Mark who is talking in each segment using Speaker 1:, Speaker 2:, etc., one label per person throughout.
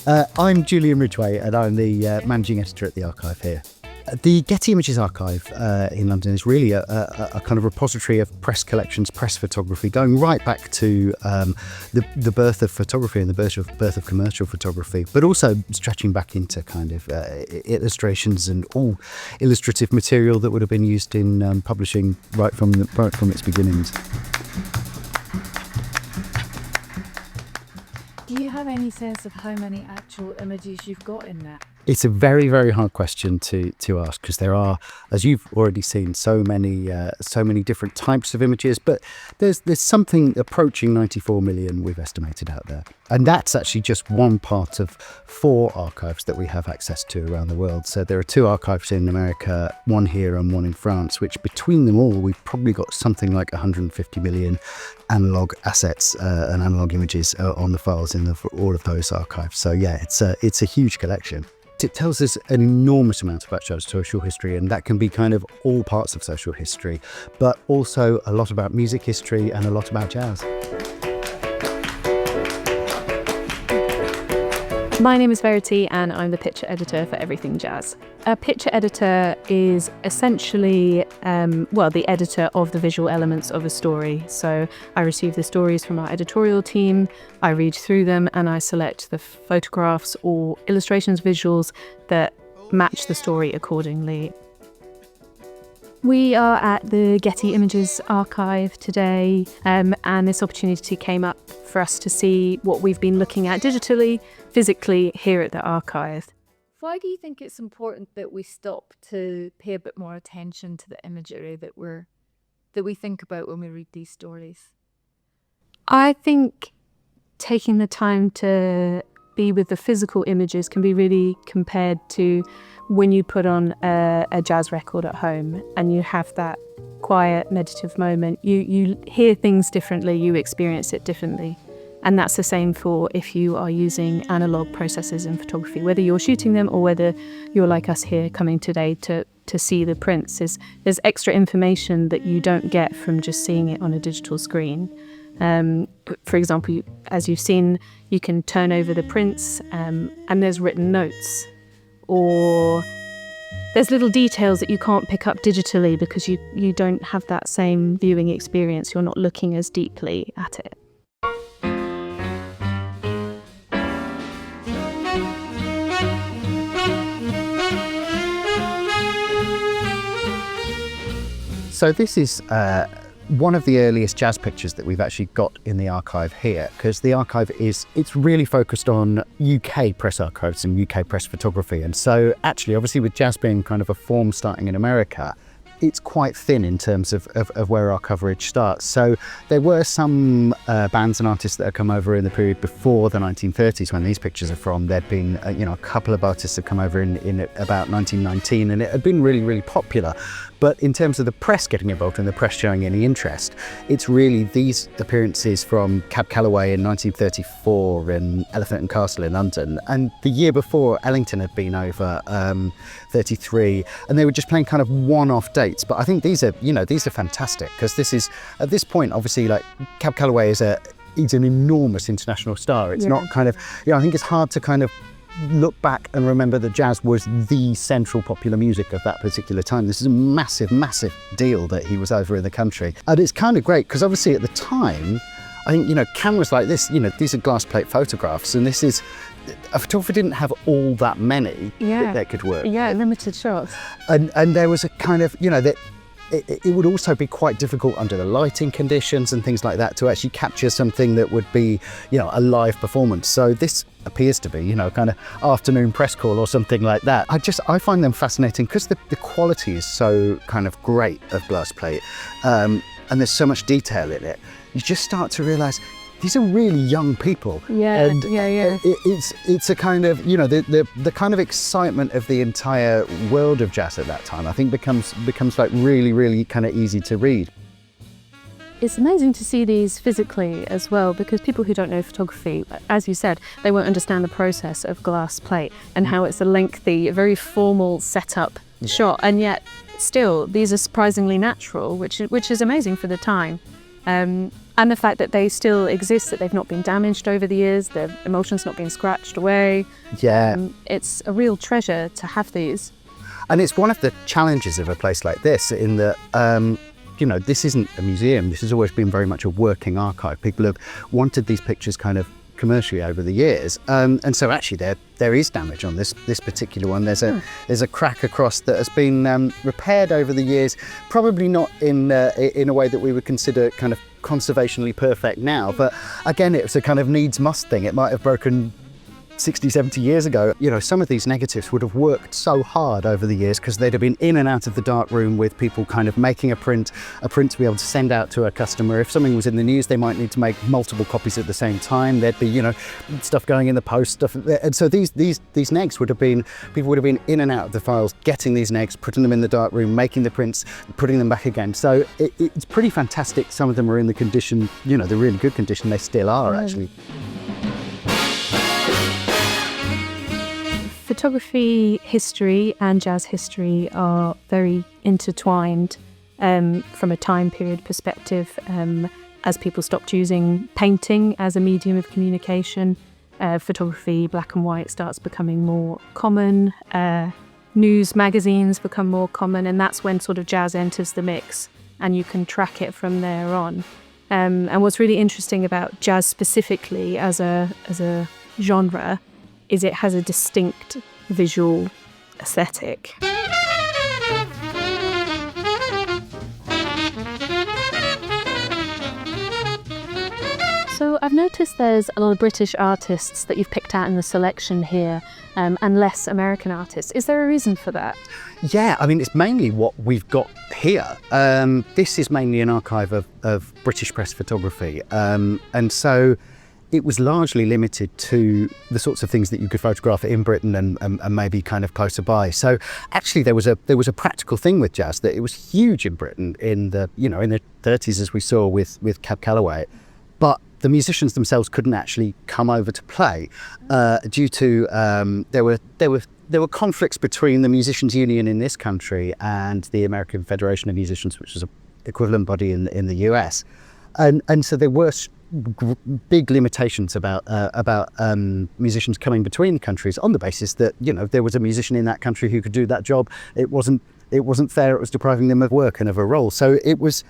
Speaker 1: I'm Julian Ridgway and I'm the managing editor at the archive here. The Getty Images archive in London is really a kind of repository of press collections, press photography, going right back to the birth of photography and the birth of commercial photography, but also stretching back into kind of illustrations and all illustrative material that would have been used in publishing right from its beginnings.
Speaker 2: Do you have any sense of how many actual images you've got in that?
Speaker 1: It's a very, very hard question to ask because there are, as you've already seen, so many different types of images. But there's something approaching 94 million we've estimated out there, and that's actually just one part of 4 archives that we have access to around the world. So there are 2 archives in America, one here and one in France, which between them all we've probably got something like 150 million analog assets and analog images on the files for all of those archives. So yeah, it's a huge collection. It tells us an enormous amount about jazz social history, and that can be kind of all parts of social history, but also a lot about music history and a lot about jazz.
Speaker 3: My name is Verity and I'm the picture editor for Everything Jazz. A picture editor is essentially, the editor of the visual elements of a story. So I receive the stories from our editorial team, I read through them and I select the photographs or illustrations, visuals that match the story accordingly. We are at the Getty Images archive today, and this opportunity came up for us to see what we've been looking at digitally, physically here at the archive.
Speaker 2: Why do you think it's important that we stop to pay a bit more attention to the imagery that we think about when we read these stories?
Speaker 3: I think taking the time to be with the physical images can be really compared to when you put on a jazz record at home and you have that quiet meditative moment. You hear things differently, you experience it differently. And that's the same for if you are using analog processes in photography, whether you're shooting them or whether you're like us here coming today to see the prints. There's extra information that you don't get from just seeing it on a digital screen. For example, as you've seen, you can turn over the prints and there's written notes, or there's little details that you can't pick up digitally because you don't have that same viewing experience. You're not looking as deeply at it.
Speaker 1: So this is one of the earliest jazz pictures that we've actually got in the archive here, because the archive it's really focused on UK press archives and UK press photography. And so actually, obviously with jazz being kind of a form starting in America, it's quite thin in terms of where our coverage starts. So there were some bands and artists that had come over in the period before the 1930s when these pictures are from. There'd been a couple of artists had come over in about 1919, and it had been really, really popular. But in terms of the press getting involved and the press showing any interest, it's really these appearances from Cab Calloway in 1934 in Elephant and Castle in London. And the year before, Ellington had been over, 33, and they were just playing kind of one-off dates. But I think these are fantastic, because this is, at this point, obviously, like Cab Calloway is an enormous international star. It's not kind of, I think it's hard to kind of look back and remember that jazz was the central popular music of that particular time. This is a massive, massive deal that he was over in the country. And it's kind of great because obviously at the time, I think, cameras like this, these are glass plate photographs, and this is, a photographer didn't have all that many that could work.
Speaker 3: Yeah, limited shots.
Speaker 1: And there was a kind of, that it would also be quite difficult under the lighting conditions and things like that to actually capture something that would be, a live performance. So this appears to be, kind of afternoon press call or something like that. I find them fascinating because the quality is so kind of great of glass plate, and there's so much detail in it. You just start to realise these are really young people. And it's a kind of, the kind of excitement of the entire world of jazz at that time, I think becomes like really, really kind of easy to read.
Speaker 3: It's amazing to see these physically as well, because people who don't know photography, as you said, they won't understand the process of glass plate and how it's a lengthy, very formal setup shot, and yet still these are surprisingly natural, which is amazing for the time. And the fact that they still exist, that they've not been damaged over the years, their emotions not being scratched away.
Speaker 1: Yeah.
Speaker 3: It's a real treasure to have these.
Speaker 1: And it's one of the challenges of a place like this in that, this isn't a museum. This has always been very much a working archive. People have wanted these pictures kind of commercially over the years. And so actually there is damage on this particular one. There's a crack across that has been repaired over the years, probably not in a way that we would consider kind of conservationally perfect now, but again, it's a kind of needs must thing. It might have broken 60, 70 years ago. Some of these negatives would have worked so hard over the years because they'd have been in and out of the dark room with people kind of making a print to be able to send out to a customer. If something was in the news, they might need to make multiple copies at the same time. There'd be, stuff going in the post, stuff. And so these negs would have been, people would have been in and out of the files, getting these negs, putting them in the dark room, making the prints, putting them back again. So it's pretty fantastic. Some of them are in the condition, the really good condition they still are actually.
Speaker 3: Photography history and jazz history are very intertwined from a time period perspective. As people stopped using painting as a medium of communication, photography, black and white, starts becoming more common. News magazines become more common, and that's when sort of jazz enters the mix, and you can track it from there on. And what's really interesting about jazz specifically as a genre is it has a distinct visual aesthetic. So I've noticed there's a lot of British artists that you've picked out in the selection here, and less American artists. Is there a reason for that?
Speaker 1: Yeah, I mean, it's mainly what we've got here. This is mainly an archive of British press photography. And so it was largely limited to the sorts of things that you could photograph in Britain and maybe kind of closer by. So actually there was a practical thing with jazz that it was huge in Britain in the 30s, as we saw with Cab Calloway, but the musicians themselves couldn't actually come over to play due to there were conflicts between the Musicians Union in this country and the American Federation of Musicians, which is an equivalent body in the US, and so there were big limitations about musicians coming between countries on the basis that there was a musician in that country who could do that job. It wasn't fair. It was depriving them of work and of a role. So it was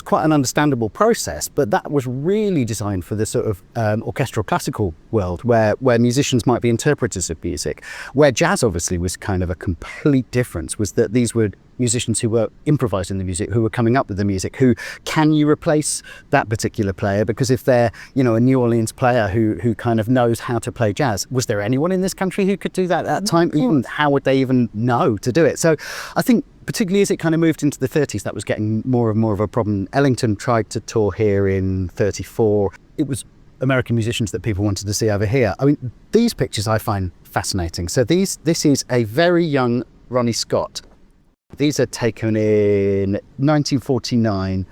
Speaker 1: quite an understandable process, but that was really designed for the sort of orchestral classical world where musicians might be interpreters of music. Where jazz obviously was kind of a complete difference, was that these were musicians who were improvising the music, who were coming up with the music, who can you replace that particular player? Because if they're, a New Orleans player who kind of knows how to play jazz, was there anyone in this country who could do that at that time? Even how would they even know to do it? So I think particularly as it kind of moved into the 30s, that was getting more and more of a problem. Ellington tried to tour here in 34. It was American musicians that people wanted to see over here. I mean, these pictures I find fascinating. So this is a very young Ronnie Scott. These are taken in 1949.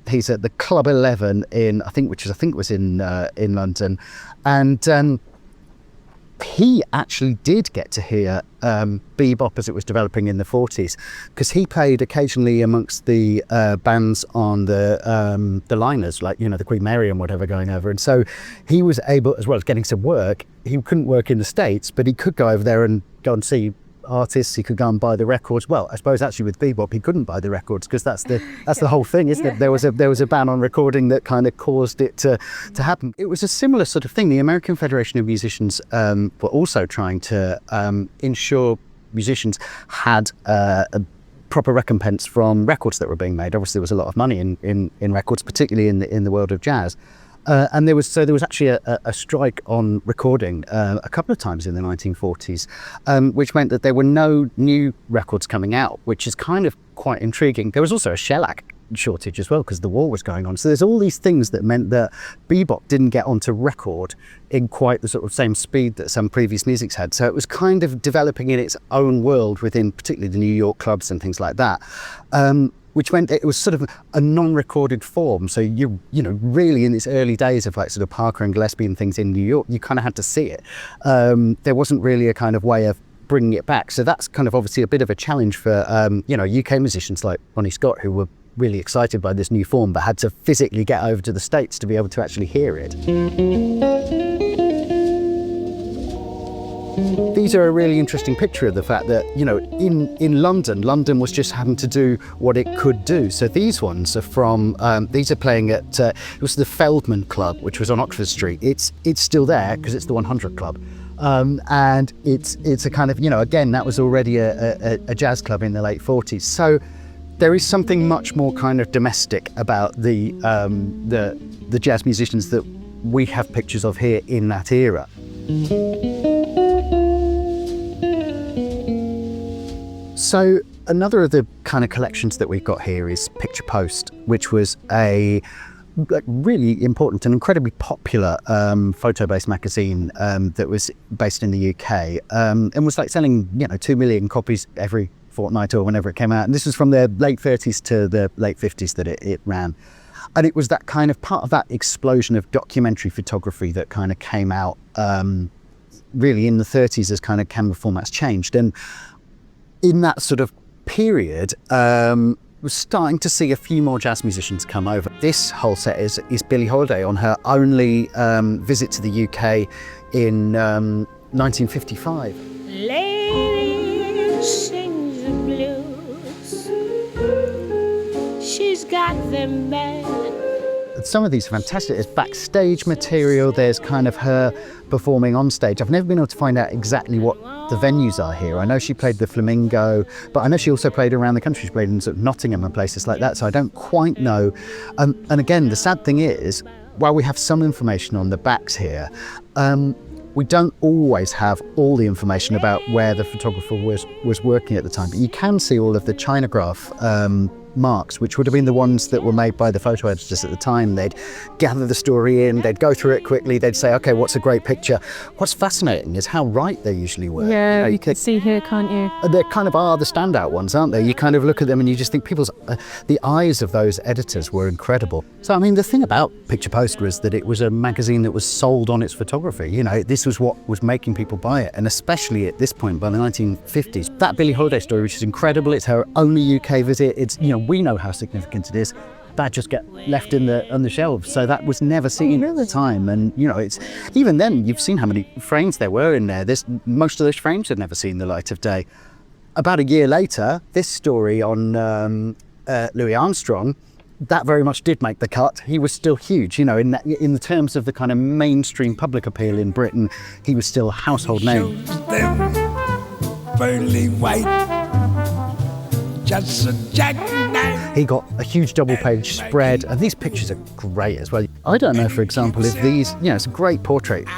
Speaker 1: He's at the Club 11 which was in London, and he actually did get to hear bebop as it was developing in the 40s, because he played occasionally amongst the bands on the liners, like the Queen Mary and whatever going over, and so he was able, as well as getting some work, he couldn't work in the States, but he could go over there and go and see artists. He could go and buy the records. Well, I suppose actually with bebop he couldn't buy the records, because that's the whole thing, isn't it? There was a ban on recording that kind of caused it to happen. It was a similar sort of thing. The American Federation of Musicians were also trying to ensure musicians had a proper recompense from records that were being made. Obviously there was a lot of money in records, particularly in the world of jazz. And there was actually a strike on recording a couple of times in the 1940s, which meant that there were no new records coming out, which is kind of quite intriguing. There was also a shellac shortage as well, because the war was going on. So there's all these things that meant that bebop didn't get onto record in quite the sort of same speed that some previous musics had. So it was kind of developing in its own world within particularly the New York clubs and things like that. Which meant it was sort of a non-recorded form. So you really in its early days of like sort of Parker and Gillespie and things in New York, you kind of had to see it. There wasn't really a kind of way of bringing it back. So that's kind of obviously a bit of a challenge for UK musicians like Ronnie Scott, who were really excited by this new form, but had to physically get over to the States to be able to actually hear it. These are a really interesting picture of the fact that, you know, in London was just having to do what it could do. So these ones are from, these are playing at, it was the Feldman Club, which was on Oxford Street. It's still there because it's the 100 Club. And it's a kind of, you know, again, that was already a jazz club in the late 40s. So there is something much more kind of domestic about the jazz musicians that we have pictures of here in that era. So another of the kind of collections that we've got here is Picture Post, which was a really important and incredibly popular photo-based magazine that was based in the UK and was like selling, you know, 2 million copies every fortnight or whenever it came out. And this was from the late 30s to the late 50s that it ran. And it was that kind of part of that explosion of documentary photography that kind of came out really in the 30s as kind of camera formats changed. And in that sort of period, we're starting to see a few more jazz musicians come over. This whole set is Billie Holiday on her only visit to the UK in 1955.
Speaker 4: Lady sings the blues. She's got them bad.
Speaker 1: Some of these are fantastic. There's backstage material, there's kind of her performing on stage. I've never been able to find out exactly what the venues are here. I know she played the Flamingo, but I know she also played around the country. She played in sort of Nottingham and places like that, so I don't quite know. And again, the sad thing is, while we have some information on the backs here, we don't always have all the information about where the photographer was working at the time. But you can see all of the Chinograph marks, which would have been the ones that were made by the photo editors at the time. They'd gather the story in, they'd go through it quickly, they'd say, okay, what's a great picture? What's fascinating is how right they usually were.
Speaker 3: Yeah, you can see here, can't you?
Speaker 1: They kind of are the standout ones, aren't they? You kind of look at them and you just think the eyes of those editors were incredible. So, I mean, the thing about Picture Post was that it was a magazine that was sold on its photography. You know, this was what was making people buy it. And especially at this point, by the 1950s, that Billie Holiday story, which is incredible, it's her only UK visit. It's, you know, we know how significant it is. That just get left on the shelves, so that was never seen at the time. And you know, it's even then you've seen how many frames there were in there. Most of those frames had never seen the light of day. About a year later, this story on Louis Armstrong, that very much did make the cut. He was still huge, you know, in the terms of the kind of mainstream public appeal in Britain. He was still a household name.
Speaker 5: Pearly white. Just a jackknife.
Speaker 1: He got a huge double-page spread, and these pictures are great as well. I don't know, for example, if these, you know, it's a great portrait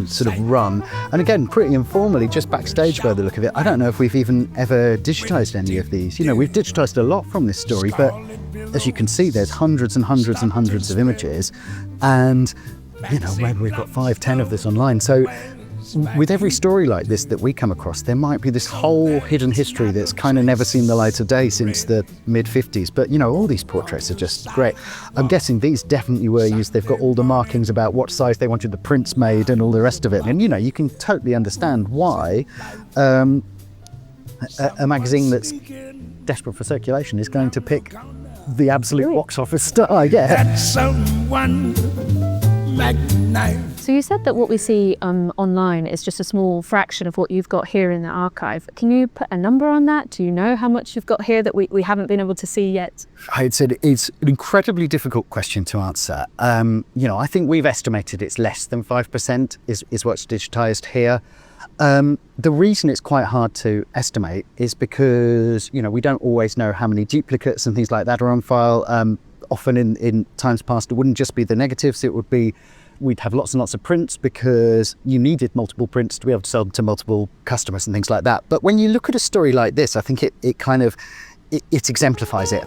Speaker 1: sort of run, and again, pretty informally, just backstage by the look of it. I don't know if we've even ever digitized any of these. You know, we've digitized a lot from this story, but as you can see, there's hundreds and hundreds and hundreds of images, and you know, maybe we've got 5-10 of this online. So with every story like this that we come across, there might be this whole hidden history that's kind of never seen the light of day since the mid-50s. But, you know, all these portraits are just great. I'm guessing these definitely were used. They've got all the markings about what size they wanted the prints made and all the rest of it. And, you know, you can totally understand why a magazine that's desperate for circulation is going to pick the absolute box office star. Yeah.
Speaker 5: That's someone like knife.
Speaker 3: So you said that what we see online is just a small fraction of what you've got here in the archive. Can you put a number on that? Do you know how much you've got here that we haven't been able to see yet?
Speaker 1: I'd say it's an incredibly difficult question to answer. You know, I think we've estimated it's less than 5% is what's digitized here. The reason it's quite hard to estimate is because, you know, we don't always know how many duplicates and things like that are on file. Often in times past, it wouldn't just be the negatives, we'd have lots and lots of prints because you needed multiple prints to be able to sell them to multiple customers and things like that. But when you look at a story like this, I think it exemplifies it.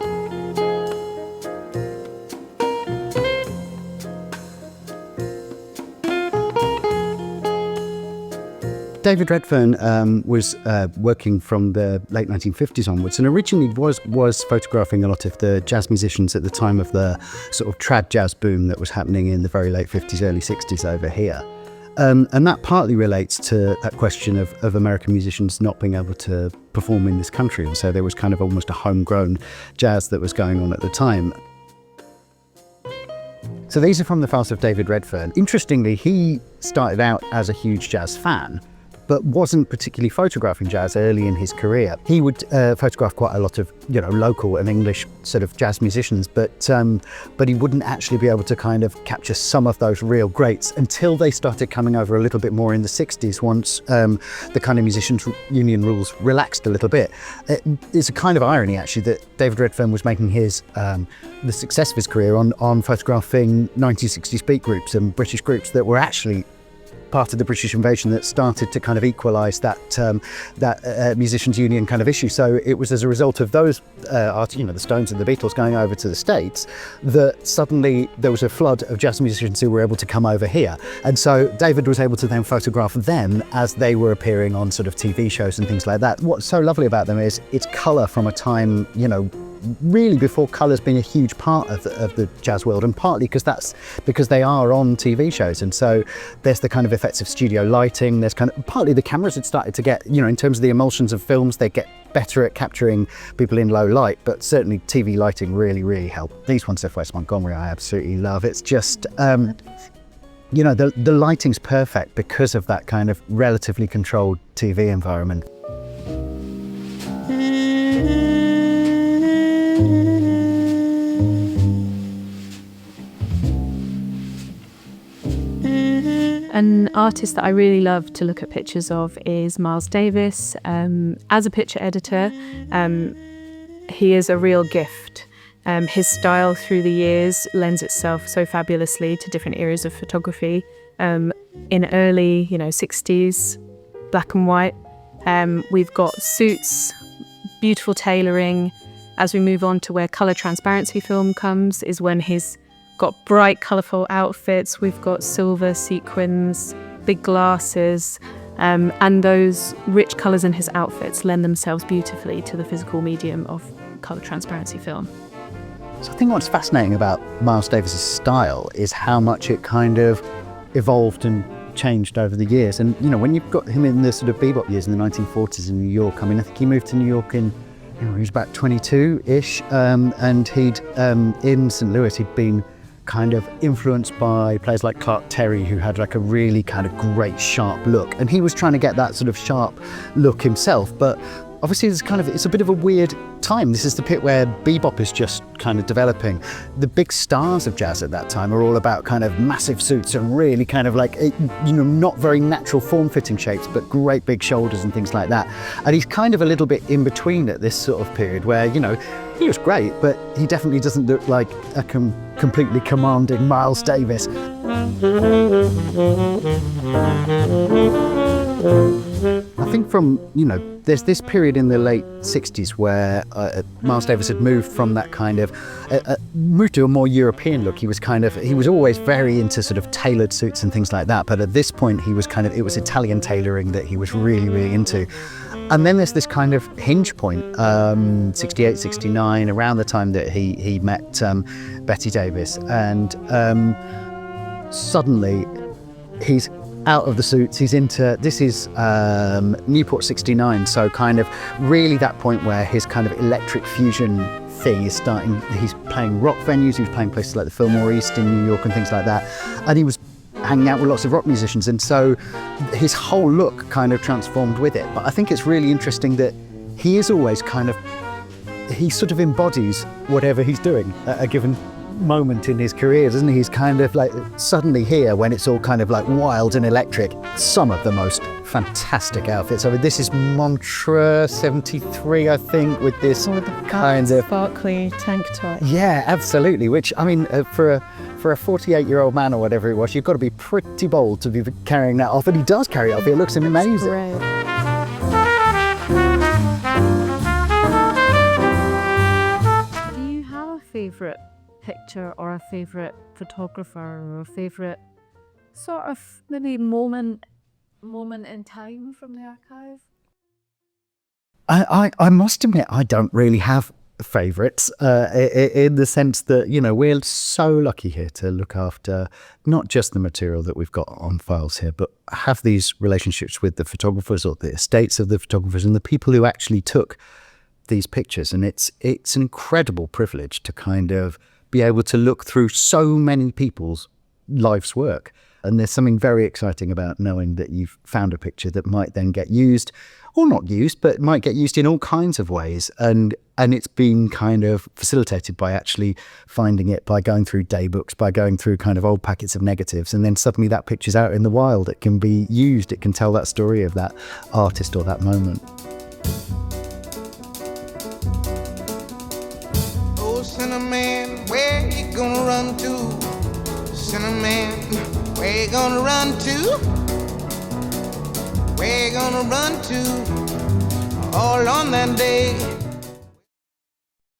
Speaker 1: David Redfern was working from the late 1950s onwards, and originally was photographing a lot of the jazz musicians at the time of the sort of trad jazz boom that was happening in the very late 50s, early 60s over here. And that partly relates to that question of American musicians not being able to perform in this country. And so there was kind of almost a homegrown jazz that was going on at the time. So these are from the files of David Redfern. Interestingly, he started out as a huge jazz fan, but wasn't particularly photographing jazz early in his career. He would photograph quite a lot of, local and English sort of jazz musicians, but he wouldn't actually be able to kind of capture some of those real greats until they started coming over a little bit more in the 60s, once the kind of musicians union rules relaxed a little bit. It's a kind of irony, actually, that David Redfern was making his the success of his career on photographing 1960s beat groups and British groups that were actually part of the British invasion that started to kind of equalise that musicians union kind of issue. So it was as a result of those the Stones and the Beatles going over to the States that suddenly there was a flood of jazz musicians who were able to come over here. And so David was able to then photograph them as they were appearing on sort of TV shows and things like that. What's so lovely about them is it's colour from a time, really before colour's been a huge part of the jazz world, and partly because they are on TV shows. And so there's the kind of effects of studio lighting, there's kind of partly the cameras had started to get, in terms of the emulsions of films, they get better at capturing people in low light, but certainly TV lighting really helped. These ones of West Montgomery I absolutely love. It's just the lighting's perfect because of that kind of relatively controlled TV environment.
Speaker 3: An artist that I really love to look at pictures of is Miles Davis. As a picture editor, he is a real gift. His style through the years lends itself so fabulously to different eras of photography. In early, 60s, black and white, we've got suits, beautiful tailoring. As we move on to where colour transparency film comes, is when he's got bright, colourful outfits. We've got silver sequins, big glasses, and those rich colours in his outfits lend themselves beautifully to the physical medium of colour transparency film.
Speaker 1: So I think what's fascinating about Miles Davis's style is how much it kind of evolved and changed over the years. And when you've got him in the sort of bebop years in the 1940s in New York, I think he moved to New York in he was about 22-ish, and he'd in St. Louis he'd been kind of influenced by players like Clark Terry, who had like a really kind of great sharp look, and he was trying to get that sort of sharp look himself. But obviously it's a bit of a weird time. This is the pit where bebop is just kind of developing. The big stars of jazz at that time are all about kind of massive suits and really kind of like, not very natural form-fitting shapes, but great big shoulders and things like that. And he's kind of a little bit in between at this sort of period where, he was great, but he definitely doesn't look like a completely commanding Miles Davis. I think from, there's this period in the late 60s where Miles Davis had moved from that kind of, moved to a more European look. He was always very into sort of tailored suits and things like that. But at this point, it was Italian tailoring that he was really, really into. And then there's this kind of hinge point, 68, 69, around the time that he met Betty Davis. And suddenly he's out of the suits, he's into, this is Newport 69, so kind of really that point where his kind of electric fusion thing is starting. He's playing rock venues, he was playing places like the Fillmore East in New York and things like that, and he was hanging out with lots of rock musicians, and so his whole look kind of transformed with it. But I think it's really interesting that he is always he sort of embodies whatever he's doing at a given moment in his career, doesn't he? He's kind of like suddenly here when it's all kind of like wild and electric. Some of the most fantastic outfits. I mean, this is Montreux 73, I think, with this kind of
Speaker 3: sparkly tank top.
Speaker 1: Yeah, absolutely. Which, I mean, for a 48-year-old man or whatever it was, you've got to be pretty bold to be carrying that off. And he does carry it off. It looks amazing.
Speaker 3: Great.
Speaker 2: Do you have a favourite picture or a favourite photographer or a favourite sort of maybe moment in time from the archive?
Speaker 1: I must admit, I don't really have favourites in the sense that, you know, we're so lucky here to look after not just the material that we've got on files here, but have these relationships with the photographers or the estates of the photographers and the people who actually took these pictures. And it's an incredible privilege to kind of be able to look through so many people's life's work. And there's something very exciting about knowing that you've found a picture that might then get used, or not used, but might get used in all kinds of ways. And it's been kind of facilitated by actually finding it, by going through day books, by going through kind of old packets of negatives. And then suddenly that picture's out in the wild. It can be used. It can tell that story of that artist or that moment.
Speaker 6: Oh, Cinnamon, where you gonna run to? Cinnamon, where you gonna run to? Where you gonna run to? All on that day